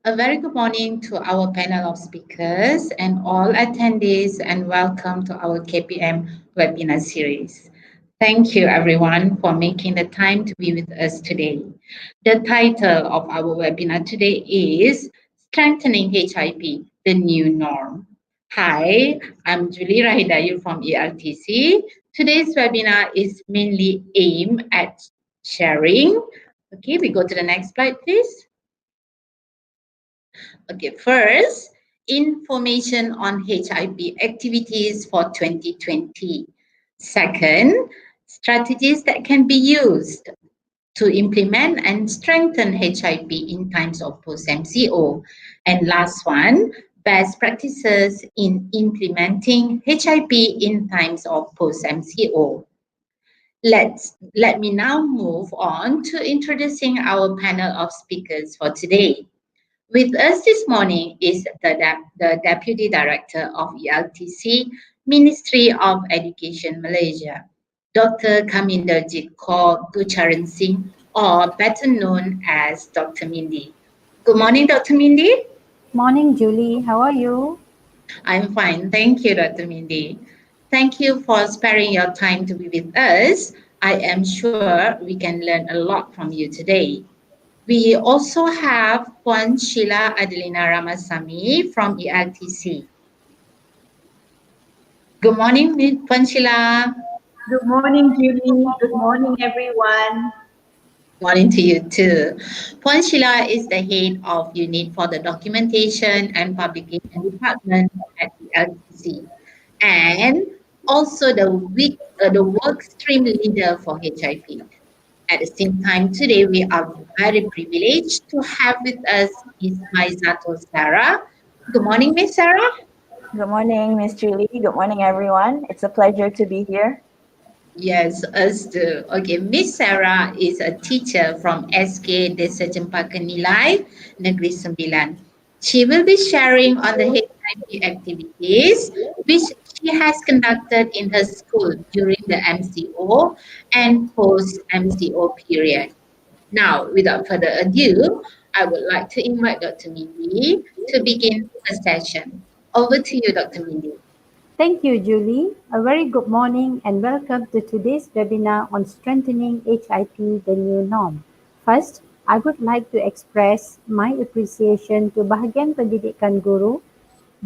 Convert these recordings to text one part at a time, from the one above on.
A very good morning to our panel of speakers and all attendees, and welcome to our KPM webinar series. Thank you, everyone, for making the time to be with us today. The title of our webinar today is Strengthening HIP, the New Norm. Hi, I'm Julie Rahidayu from ELTC. Today's webinar is mainly aimed at sharing. Okay, we go to the next slide, please. Okay, first, information on HIP activities for 2020. Second, strategies that can be used to implement and strengthen HIP in times of post-MCO. And last one, best practices in implementing HIP in times of post-MCO. Let me now move on to introducing our panel of speakers for today. With us this morning is the Deputy Director of ELTC, Ministry of Education Malaysia, Dr. Kaminderjit Kaur Gucharan Singh, or better known as Dr. Mindy. Good morning, Dr. Mindy. Morning, Julie. How are you? I'm fine. Thank you, Dr. Mindy. Thank you for sparing your time to be with us. I am sure we can learn a lot from you today. We also have Puan Sheila Adelina Ramasamy from ELTC. Good morning, Puan Sheila. Good morning, Julie. Good morning, everyone. Morning to you too. Puan Sheila is the head of unit for the documentation and publication department at ELTC, and also the work stream leader for HIP. At the same time, today we are very privileged to have with us Ms. Maizatul Sarah. Good morning, Ms. Sarah. Good morning, Miss Julie. Good morning, everyone. It's a pleasure to be here. Yes, us too. Okay, Miss Sarah is a teacher from SK Desa Cempaka Nilai, Negeri Sembilan. She will be sharing on the HIP activities which she has conducted in her school during the MCO and post-MCO period. Now, without further ado, I would like to invite Dr. Mindy to begin the session. Over to you, Dr. Mindy. Thank you, Julie. A very good morning and welcome to today's webinar on strengthening HIP, the new norm. First, I would like to express my appreciation to Bahagian Pendidikan Guru,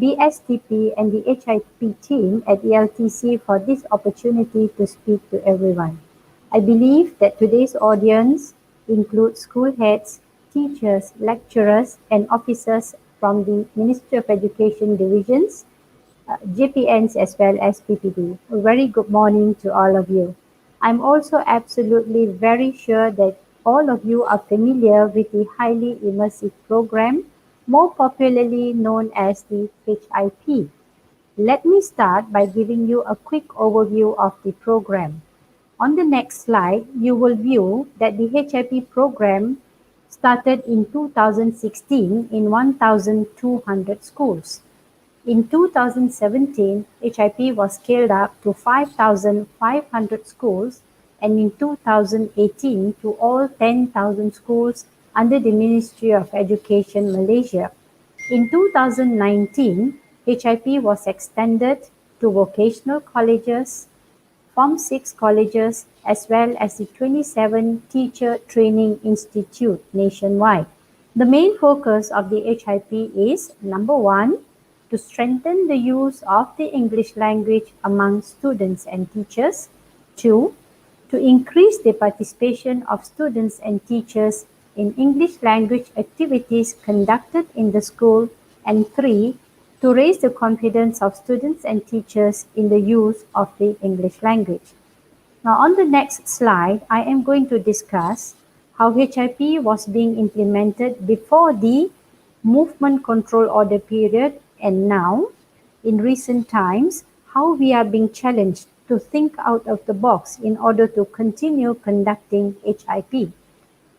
BSTP and the HIP team at ELTC for this opportunity to speak to everyone. I believe that today's audience includes school heads, teachers, lecturers, and officers from the Ministry of Education divisions, GPNs as well as PPD. A very good morning to all of you. I'm also absolutely very sure that all of you are familiar with the highly immersive program, more popularly known as the HIP. Let me start by giving you a quick overview of the program. On the next slide, you will view that the HIP program started in 2016 in 1,200 schools. In 2017, HIP was scaled up to 5,500 schools, and in 2018 to all 10,000 schools under the Ministry of Education Malaysia. In 2019, HIP was extended to vocational colleges, Form 6 colleges, as well as the 27 teacher training institute nationwide. The main focus of the HIP is, number one, to strengthen the use of the English language among students and teachers. Two, to increase the participation of students and teachers in English language activities conducted in the school. And three, to raise the confidence of students and teachers in the use of the English language. Now on the next slide, I am going to discuss how HIP was being implemented before the movement control order period, and now, in recent times, how we are being challenged to think out of the box in order to continue conducting HIP.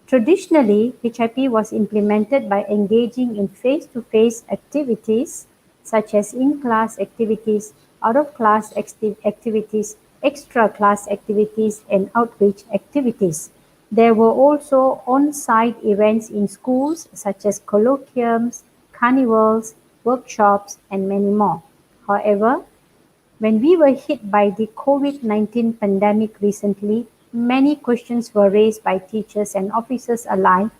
Traditionally, HIP was implemented by engaging in face-to-face activities such as in-class activities, out-of-class activities, extra-class activities, and outreach activities. There were also on-site events in schools such as colloquiums, carnivals, workshops, and many more. However, when we were hit by the COVID-19 pandemic recently, many questions were raised by teachers and officers alike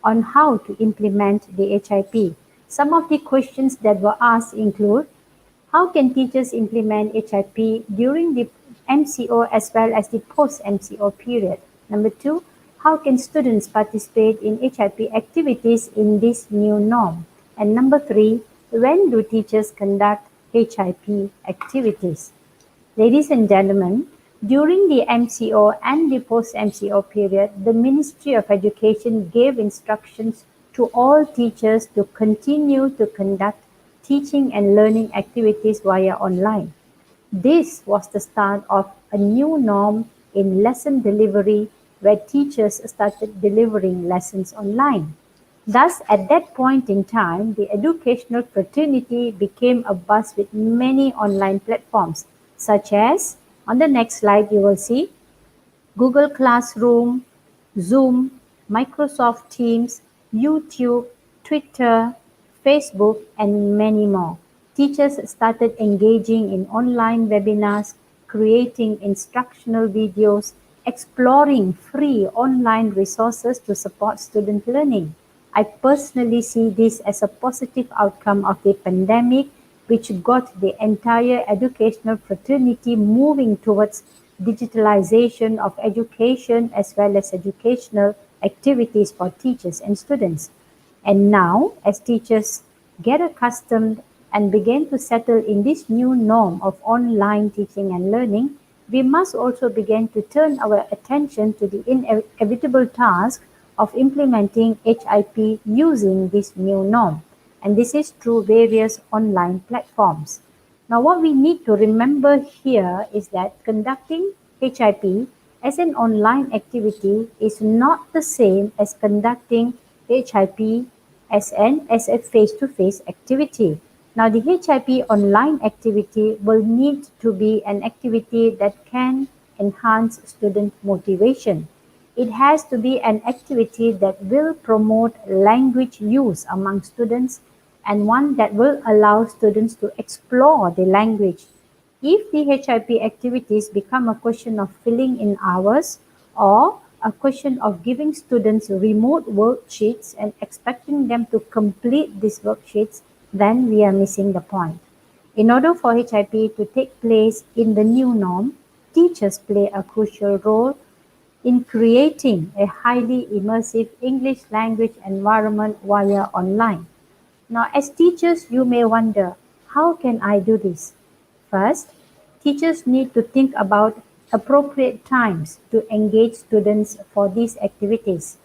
on how to implement the HIP. Some of the questions that were asked include: how can teachers implement HIP during the MCO as well as the post-MCO period? Number two, how can students participate in HIP activities in this new norm? And number three, when do teachers conduct HIP activities? Ladies and gentlemen, during the MCO and the post-MCO period, the Ministry of Education gave instructions to all teachers to continue to conduct teaching and learning activities via online. This was the start of a new norm in lesson delivery, where teachers started delivering lessons online. Thus, at that point in time, the educational fraternity became a buzz with many online platforms, such as, on the next slide you will see, Google Classroom, Zoom, Microsoft Teams, YouTube, Twitter, Facebook, and many more. Teachers started engaging in online webinars, creating instructional videos, exploring free online resources to support student learning. I personally see this as a positive outcome of the pandemic, which got the entire educational fraternity moving towards digitalization of education as well as educational activities for teachers and students. And now, as teachers get accustomed and begin to settle in this new norm of online teaching and learning, we must also begin to turn our attention to the inevitable task of implementing HIP using this new norm. And this is through various online platforms. Now, what we need to remember here is that conducting HIP as an online activity is not the same as conducting HIP as a face-to-face activity. Now, the HIP online activity will need to be an activity that can enhance student motivation. It has to be an activity that will promote language use among students and one that will allow students to explore the language. If the HIP activities become a question of filling in hours or a question of giving students remote worksheets and expecting them to complete these worksheets, then we are missing the point. In order for HIP to take place in the new norm, teachers play a crucial role in creating a highly immersive English language environment via online. Now, as teachers, you may wonder, how can I do this? First, teachers need to think about appropriate times to engage students for these activities.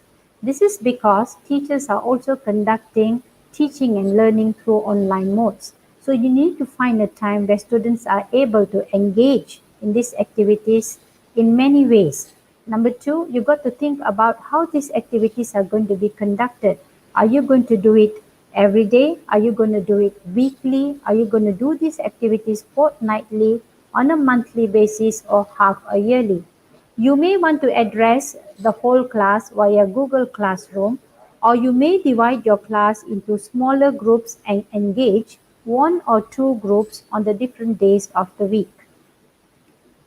This is because teachers are also conducting teaching and learning through online modes. So you need to find a time where students are able to engage in these activities in many ways. Number two, you got to think about how these activities are going to be conducted. Are you going to do it every day? Are you going to do it weekly? Are you going to do these activities fortnightly, on a monthly basis, or half a yearly? You may want to address the whole class via Google Classroom, or you may divide your class into smaller groups and engage one or two groups on the different days of the week.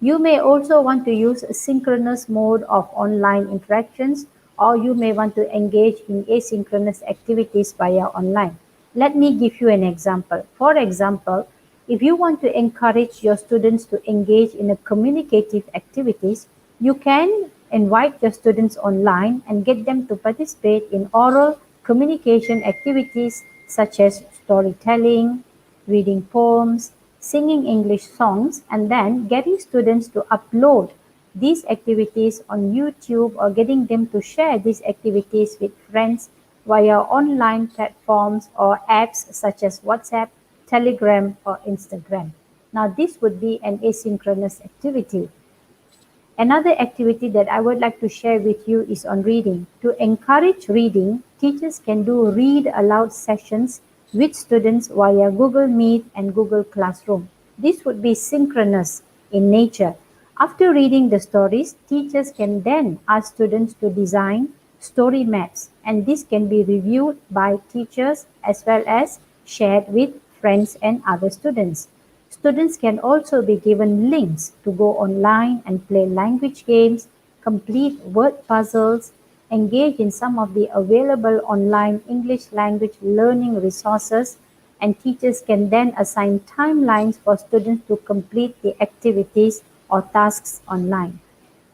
You may also want to use a synchronous mode of online interactions, or you may want to engage in asynchronous activities via online. Let me give you an example. For example, if you want to encourage your students to engage in a communicative activities, you can invite your students online and get them to participate in oral communication activities such as storytelling, reading poems, singing English songs, and then getting students to upload these activities on YouTube or getting them to share these activities with friends via online platforms or apps such as WhatsApp, Telegram, or Instagram. Now, this would be an asynchronous activity. Another activity that I would like to share with you is on reading. To encourage reading, teachers can do read aloud sessions with students via Google Meet and Google Classroom. This would be synchronous in nature. After reading the stories, teachers can then ask students to design story maps, and this can be reviewed by teachers as well as shared with friends and other students. Students can also be given links to go online and play language games, complete word puzzles, engage in some of the available online English language learning resources, and teachers can then assign timelines for students to complete the activities or tasks online.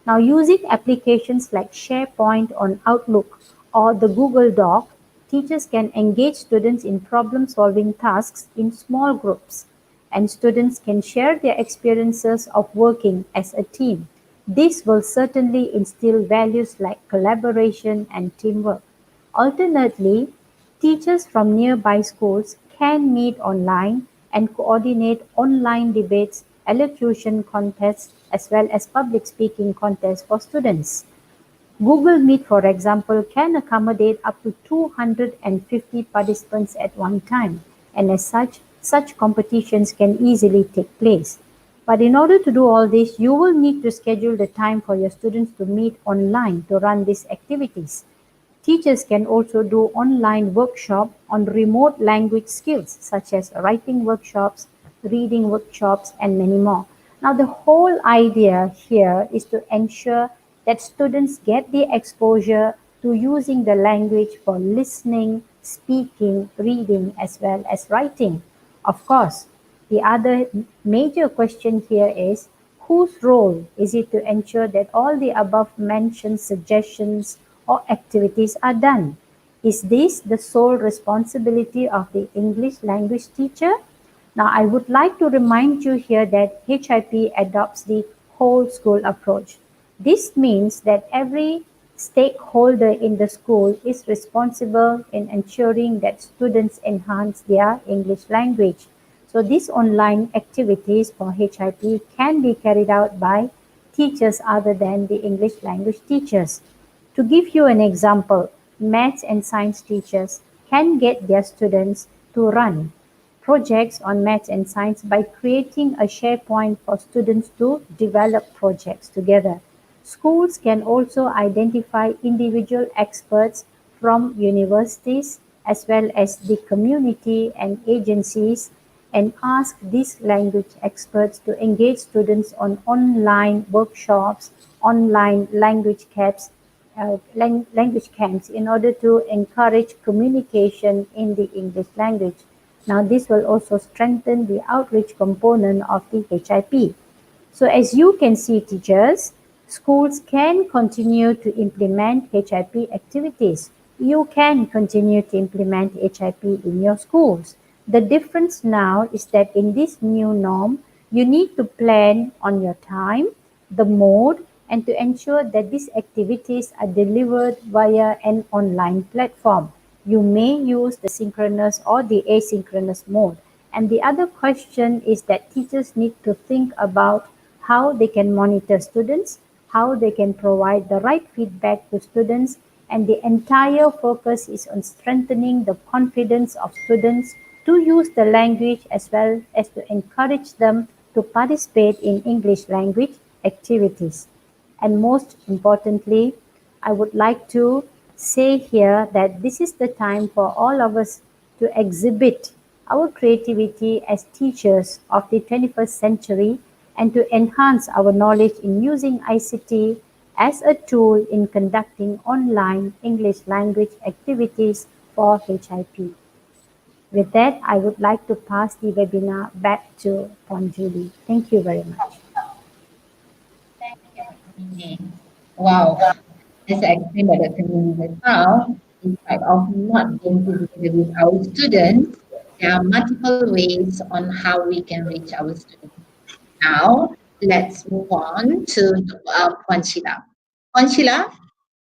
Now, using applications like SharePoint on Outlook or the Google Doc, teachers can engage students in problem-solving tasks in small groups, and students can share their experiences of working as a team. This will certainly instill values like collaboration and teamwork. Alternately, teachers from nearby schools can meet online and coordinate online debates, elocution contests, as well as public speaking contests for students. Google Meet, for example, can accommodate up to 250 participants at one time, and as such competitions can easily take place. But in order to do all this, you will need to schedule the time for your students to meet online to run these activities. Teachers can also do online workshops on remote language skills such as writing workshops, reading workshops, and many more. Now, the whole idea here is to ensure that students get the exposure to using the language for listening, speaking, reading, as well as writing. Of course, the other major question here is whose role is it to ensure that all the above mentioned suggestions or activities are done? Is this the sole responsibility of the English language teacher? Now, I would like to remind you here that HIP adopts the whole school approach. This means that every stakeholder in the school is responsible in ensuring that students enhance their English language. So these online activities for HIP can be carried out by teachers other than the English language teachers. To give you an example, maths and science teachers can get their students to run projects on maths and science by creating a SharePoint for students to develop projects together. Schools can also identify individual experts from universities as well as the community and agencies and ask these language experts to engage students on online workshops, online language camps in order to encourage communication in the English language. Now, this will also strengthen the outreach component of the HIP. So as you can see, teachers, schools can continue to implement HIP activities. You can continue to implement HIP in your schools. The difference now is that in this new norm, you need to plan on your time, the mode, and to ensure that these activities are delivered via an online platform. You may use the synchronous or the asynchronous mode. And the other question is that teachers need to think about how they can monitor students, how they can provide the right feedback to students, and the entire focus is on strengthening the confidence of students to use the language as well as to encourage them to participate in English language activities. And most importantly, I would like to say here that this is the time for all of us to exhibit our creativity as teachers of the 21st century and to enhance our knowledge in using ICT as a tool in conducting online English language activities for HIP. With that, I would like to pass the webinar back to Julie. Thank you very much. Wow, as I explained by Dr. Mini just now, in spite of not being physically with our students, there are multiple ways on how we can reach our students. Now, let's move on to Puan Sheila. Puan Sheila,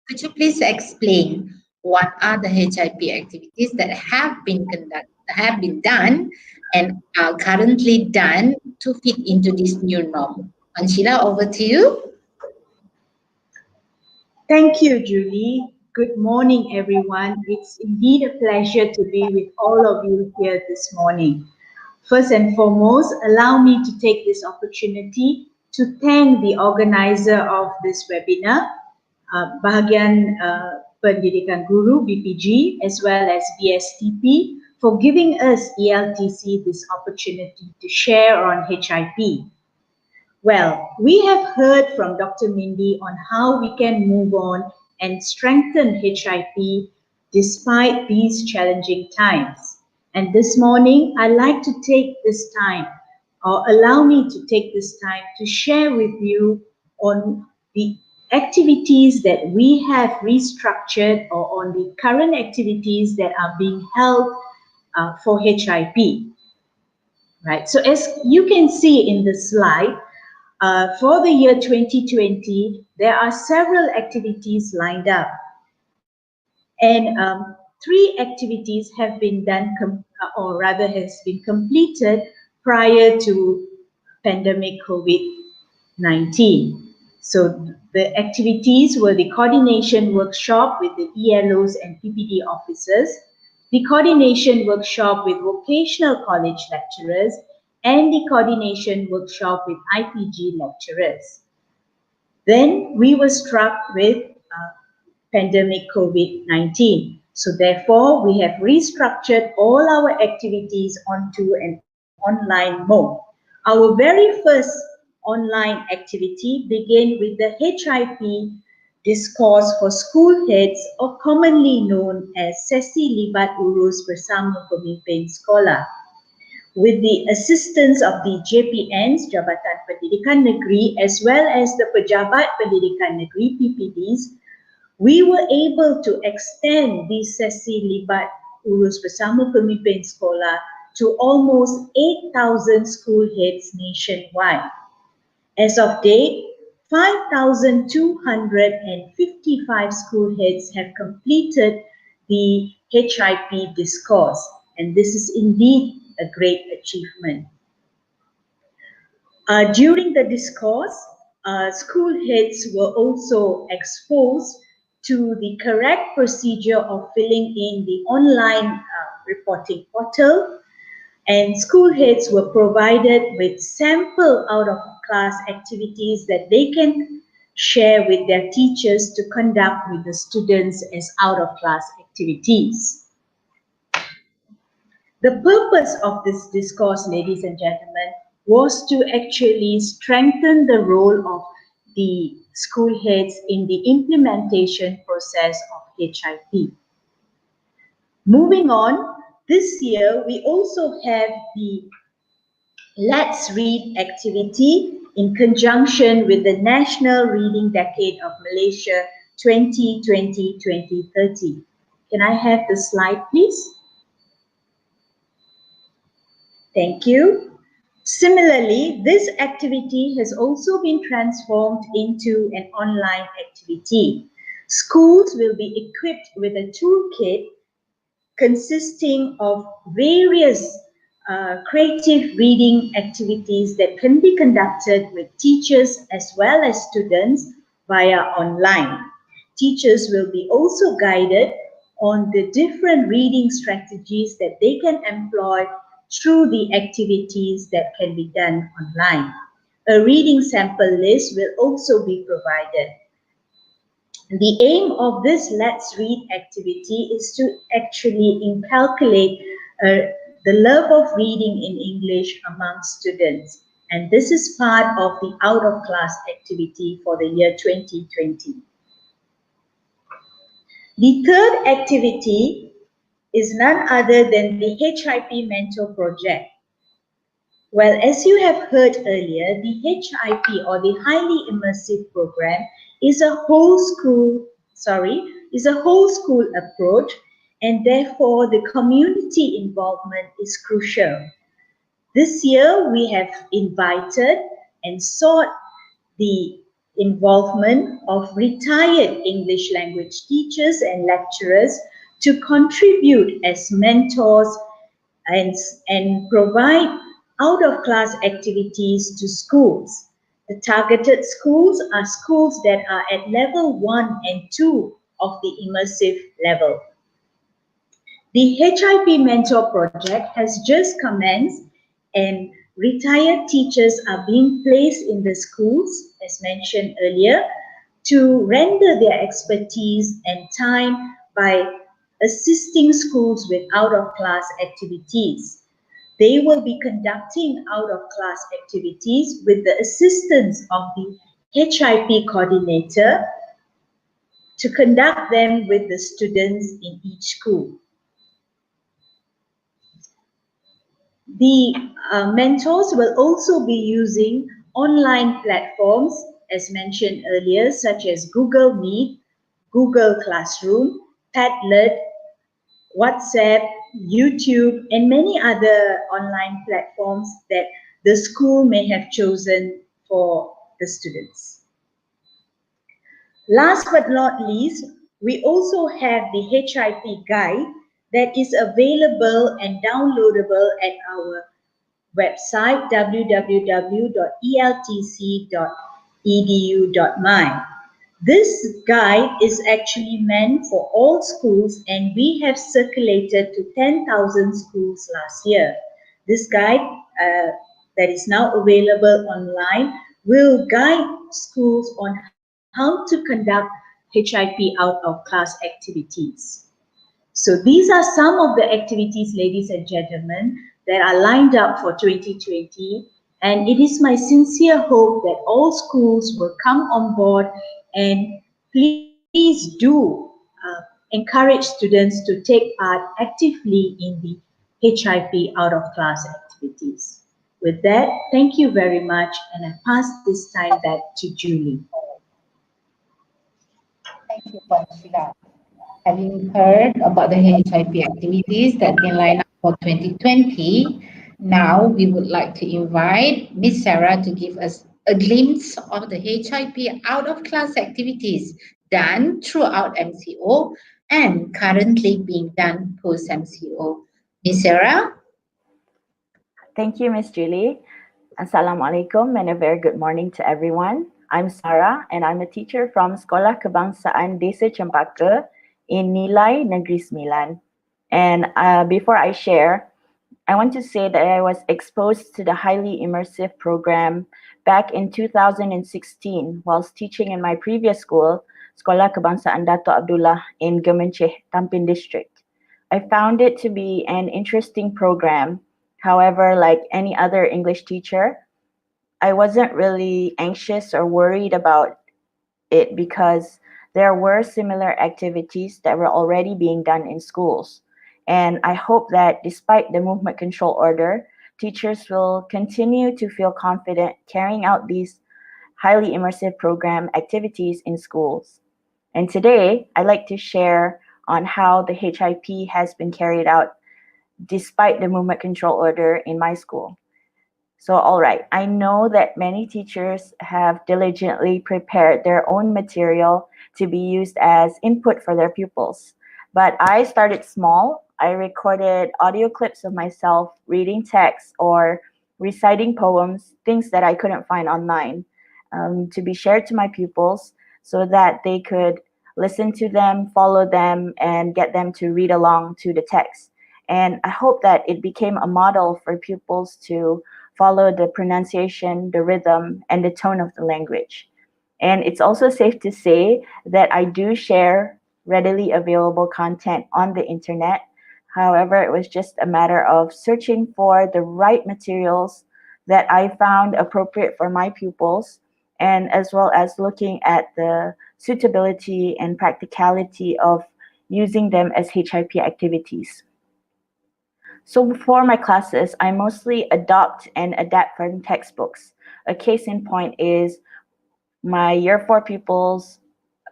could you please explain what are the HIP activities that have been done and are currently done to fit into this new norm? Puan Sheila, over to you. Thank you, Julie. Good morning, everyone. It's indeed a pleasure to be with all of you here this morning. First and foremost, allow me to take this opportunity to thank the organizer of this webinar, Bahagian Pendidikan Guru BPG, as well as BSTP, for giving us ELTC this opportunity to share on HIP. Well, we have heard from Dr. Mindy on how we can move on and strengthen HIP despite these challenging times. And this morning, I'd like to take this time, or allow me to take this time to share with you on the activities that we have restructured, or on the current activities that are being held for HIP. Right, so as you can see in the slide, for the year 2020, there are several activities lined up. And 3 activities have been done, or rather has been completed prior to pandemic COVID-19. So the activities were the coordination workshop with the ELOs and PPD officers, the coordination workshop with vocational college lecturers, and the coordination workshop with IPG lecturers. Then we were struck with pandemic COVID-19. So therefore, we have restructured all our activities onto an online mode. Our very first online activity began with the HIP discourse for school heads, or commonly known as Sesi Libat Urus Bersama Pemimpin Sekolah. With the assistance of the JPNs, Jabatan Pendidikan Negeri, as well as the Pejabat Pendidikan Negeri, PPDs, we were able to extend the Sesi Libat Urus Bersama Pemimpin Sekolah to almost 8,000 school heads nationwide. As of date, 5,255 school heads have completed the HIP discourse, and this is indeed a great achievement. During the discourse, school heads were also exposed to the correct procedure of filling in the online reporting portal, and school heads were provided with sample out-of-class activities that they can share with their teachers to conduct with the students as out-of-class activities. The purpose of this discourse, ladies and gentlemen, was to actually strengthen the role of the school heads in the implementation process of HIP. Moving on, this year we also have the Let's Read activity in conjunction with the National Reading Decade of Malaysia 2020-2030. Can I have the slide, please? Thank you. Similarly, this activity has also been transformed into an online activity. Schools will be equipped with a toolkit consisting of various creative reading activities that can be conducted with teachers as well as students via online. Teachers will be also guided on the different reading strategies that they can employ through the activities that can be done online. A reading sample list will also be provided. The aim of this Let's Read activity is to actually inculcate the love of reading in English among students. And this is part of the out-of-class activity for the year 2020. The third activity is none other than the HIP Mentor Project. Well, as you have heard earlier, the HIP, or the Highly Immersive Program, is a whole school approach, and therefore the community involvement is crucial. This year, we have invited and sought the involvement of retired English language teachers and lecturers to contribute as mentors and provide out-of-class activities to schools. The targeted schools are schools that are at level 1 and 2 of the immersive level. The HIP Mentor Project has just commenced, and retired teachers are being placed in the schools, as mentioned earlier, to render their expertise and time by assisting schools with out-of-class activities. They will be conducting out-of-class activities with the assistance of the HIP coordinator to conduct them with the students in each school. The mentors will also be using online platforms, as mentioned earlier, such as Google Meet, Google Classroom, Padlet, WhatsApp, YouTube, and many other online platforms that the school may have chosen for the students. Last but not least, we also have the HIP guide that is available and downloadable at our website www.eltc.edu.my. This guide is actually meant for all schools, and we have circulated to 10,000 schools last year. This guide that is now available online will guide schools on how to conduct HIP out-of-class activities. So these are some of the activities, ladies and gentlemen, that are lined up for 2020. And it is my sincere hope that all schools will come on board, and please do encourage students to take part actively in the HIP out-of-class activities. With that, thank you very much, and I pass this time back to Julie. Thank you, Sheila. Having heard about the HIP activities that been lined up for 2020, now we would like to invite Miss Sarah to give us a glimpse of the HIP out-of-class activities done throughout MCO and currently being done post-MCO. Miss Sarah? Thank you, Miss Julie. Assalamualaikum and a very good morning to everyone. I'm Sarah and I'm a teacher from Sekolah Kebangsaan Desa Cempaka in Nilai Negeri Sembilan. And before I share, I want to say that I was exposed to the highly immersive program back in 2016 whilst teaching in my previous school, Sekolah Kebangsaan Dato' Abdullah in Gemenceh, Tampin District. I found it to be an interesting program. However, like any other English teacher, I wasn't really anxious or worried about it because there were similar activities that were already being done in schools. And I hope that despite the movement control order, teachers will continue to feel confident carrying out these highly immersive program activities in schools. And today, I'd like to share on how the HIP has been carried out despite the movement control order in my school. So, all right, I know that many teachers have diligently prepared their own material to be used as input for their pupils. But I started small. I recorded audio clips of myself reading text or reciting poems, things that I couldn't find online, to be shared to my pupils so that they could listen to them, follow them, and get them to read along to the text. And I hope that it became a model for pupils to follow the pronunciation, the rhythm, and the tone of the language. And it's also safe to say that I do share readily available content on the internet. However, it was just a matter of searching for the right materials that I found appropriate for my pupils, and as well as looking at the suitability and practicality of using them as HIP activities. So for my classes, I mostly adopt and adapt from textbooks. A case in point is my Year 4 pupils'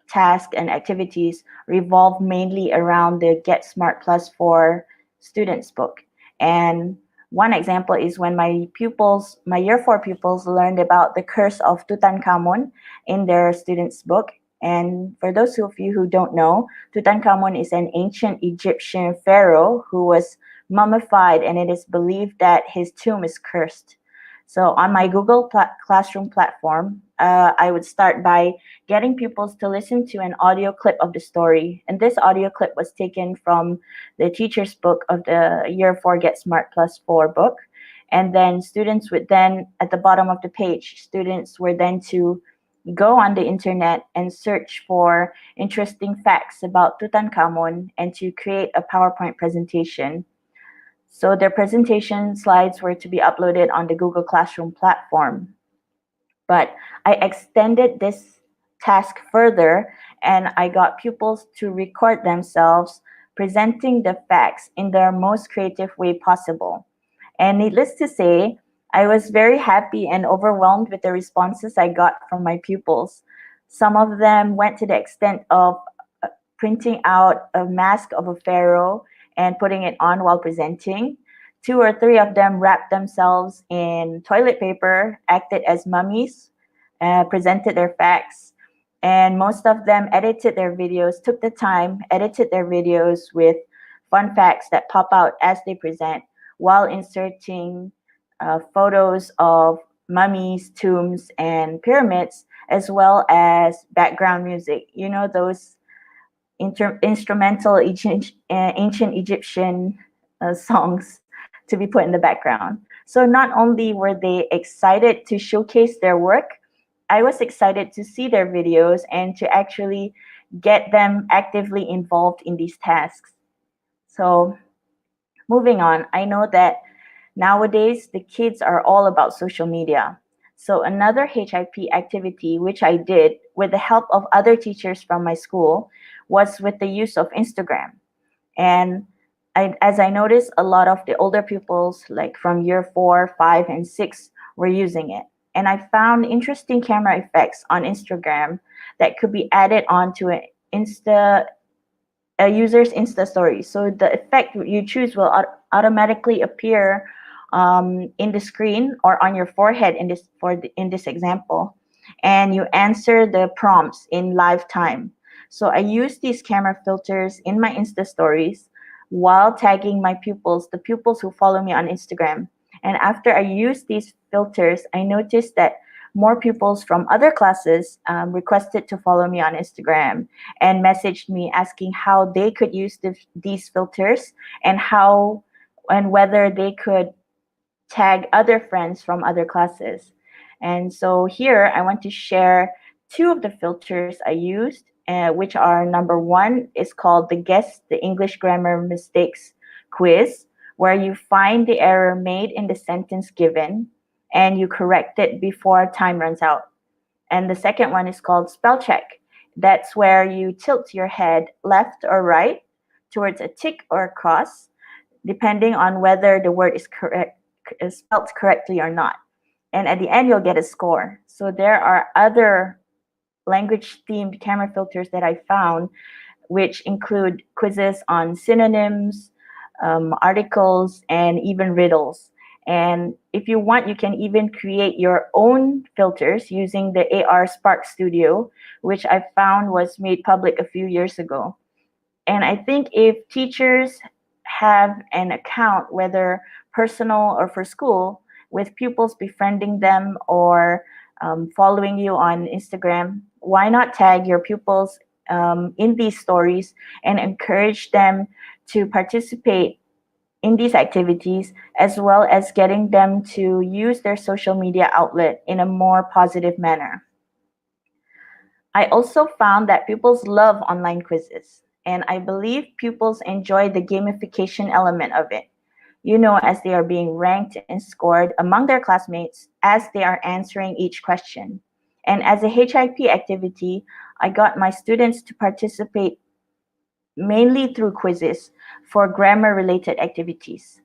tasks and activities revolve mainly around the Get Smart Plus for Students book. And one example is when my Year 4 pupils learned about the curse of Tutankhamun in their students book. And for those of you who don't know, Tutankhamun is an ancient Egyptian pharaoh who was mummified, and it is believed that his tomb is cursed. So on my Google Classroom platform, I would start by getting pupils to listen to an audio clip of the story. And this audio clip was taken from the teacher's book of the Year 4 Get Smart Plus 4 book. And then students would then, at the bottom of the page, students were then to go on the internet and search for interesting facts about Tutankhamun and to create a PowerPoint presentation. So their presentation slides were to be uploaded on the Google Classroom platform. But I extended this task further, and I got pupils to record themselves presenting the facts in their most creative way possible. And needless to say, I was very happy and overwhelmed with the responses I got from my pupils. Some of them went to the extent of printing out a mask of a pharaoh and putting it on while presenting. 2 or 3 of them wrapped themselves in toilet paper, acted as mummies, presented their facts, and most of them edited their videos, took the time, edited their videos with fun facts that pop out as they present, while inserting photos of mummies, tombs, and pyramids, as well as background music. You know, those instrumental ancient Egyptian songs to be put in the background. So not only were they excited to showcase their work, I was excited to see their videos and to actually get them actively involved in these tasks. So moving on, I know that nowadays the kids are all about social media. So another HIP activity which I did with the help of other teachers from my school was with the use of Instagram. And as I noticed, a lot of the older pupils, like from year 4, 5, and 6, were using it. And I found interesting camera effects on Instagram that could be added onto a user's Insta story. So the effect you choose will automatically appear in the screen or on your forehead in this example, and you answer the prompts in live time. So I use these camera filters in my Insta stories while tagging my pupils, the pupils who follow me on Instagram. And after I use these filters, I noticed that more pupils from other classes requested to follow me on Instagram and messaged me asking how they could use these filters and whether they could tag other friends from other classes. And so here I want to share 2 of the filters I used, which are: number 1 is called the Guess the English Grammar Mistakes quiz, where you find the error made in the sentence given and you correct it before time runs out. And the second one is called Spell Check. That's where you tilt your head left or right towards a tick or a cross, depending on whether the word is spelled correctly or not. And at the end, you'll get a score. So there are other language-themed camera filters that I found, which include quizzes on synonyms, articles, and even riddles. And if you want, you can even create your own filters using the AR Spark Studio, which I found was made public a few years ago. And I think if teachers have an account, whether personal or for school, with pupils befriending them or following you on Instagram, why not tag your pupils in these stories and encourage them to participate in these activities, as well as getting them to use their social media outlet in a more positive manner. I also found that pupils love online quizzes, and I believe pupils enjoy the gamification element of it. You know, as they are being ranked and scored among their classmates as they are answering each question. And as a HIP activity, I got my students to participate mainly through quizzes for grammar-related activities.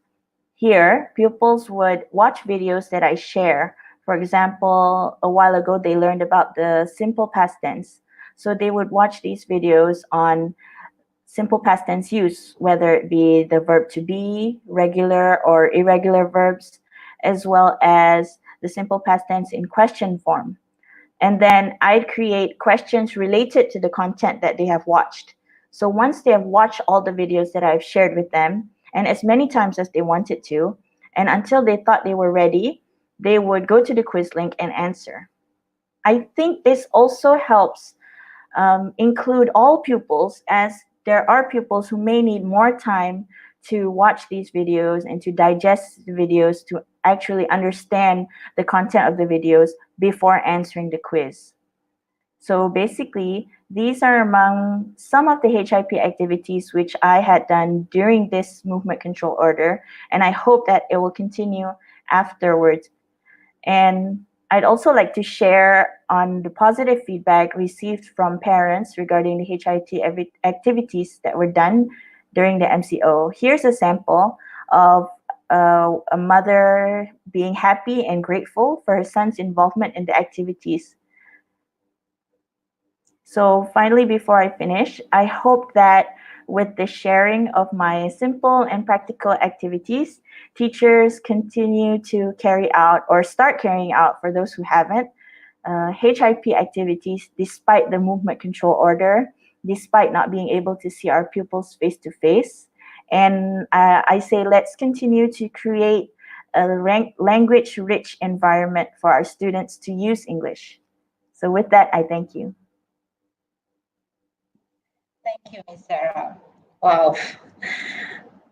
Here, pupils would watch videos that I share. For example, a while ago, they learned about the simple past tense. So they would watch these videos on simple past tense use, whether it be the verb to be, regular or irregular verbs, as well as the simple past tense in question form. And then I'd create questions related to the content that they have watched. So once they have watched all the videos that I've shared with them, and as many times as they wanted to, and until they thought they were ready, they would go to the quiz link and answer. I think this also helps include all pupils, as there are pupils who may need more time to watch these videos and to digest the videos actually understand the content of the videos before answering the quiz. So basically, these are among some of the HIP activities which I had done during this movement control order, and I hope that it will continue afterwards. And I'd also like to share on the positive feedback received from parents regarding the HIT activities that were done during the MCO. Here's a sample of a mother being happy and grateful for her son's involvement in the activities. So finally, before I finish, I hope that with the sharing of my simple and practical activities, teachers continue to carry out or start carrying out, for those who haven't, HIP activities despite the movement control order, despite not being able to see our pupils face to face. And I say let's continue to create a language-rich environment for our students to use English. So with that, I thank you. Thank you, Ms. Sarah. Wow,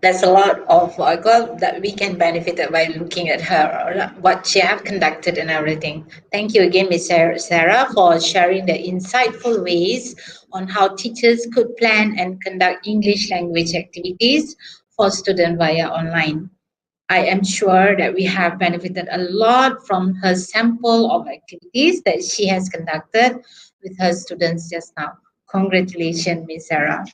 there's a lot of that we can benefit by looking at her, what she have conducted and everything. Thank you again, Ms. Sarah, for sharing the insightful ways on how teachers could plan and conduct English language activities for students via online. I am sure that we have benefited a lot from her sample of activities that she has conducted with her students just now. Congratulations, Ms. Sarah.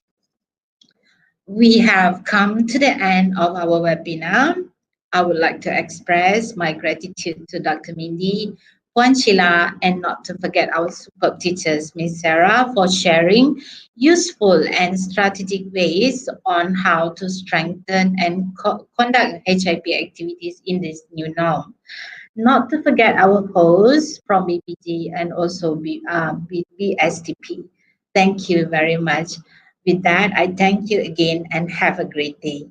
We have come to the end of our webinar. I would like to express my gratitude to Dr. Mindy, Puan Sheila, and not to forget our superb teachers, Ms. Sarah, for sharing useful and strategic ways on how to strengthen and conduct HIP activities in this new norm. Not to forget our hosts from BPG and also BSTP. Thank you very much. With that, I thank you again and have a great day.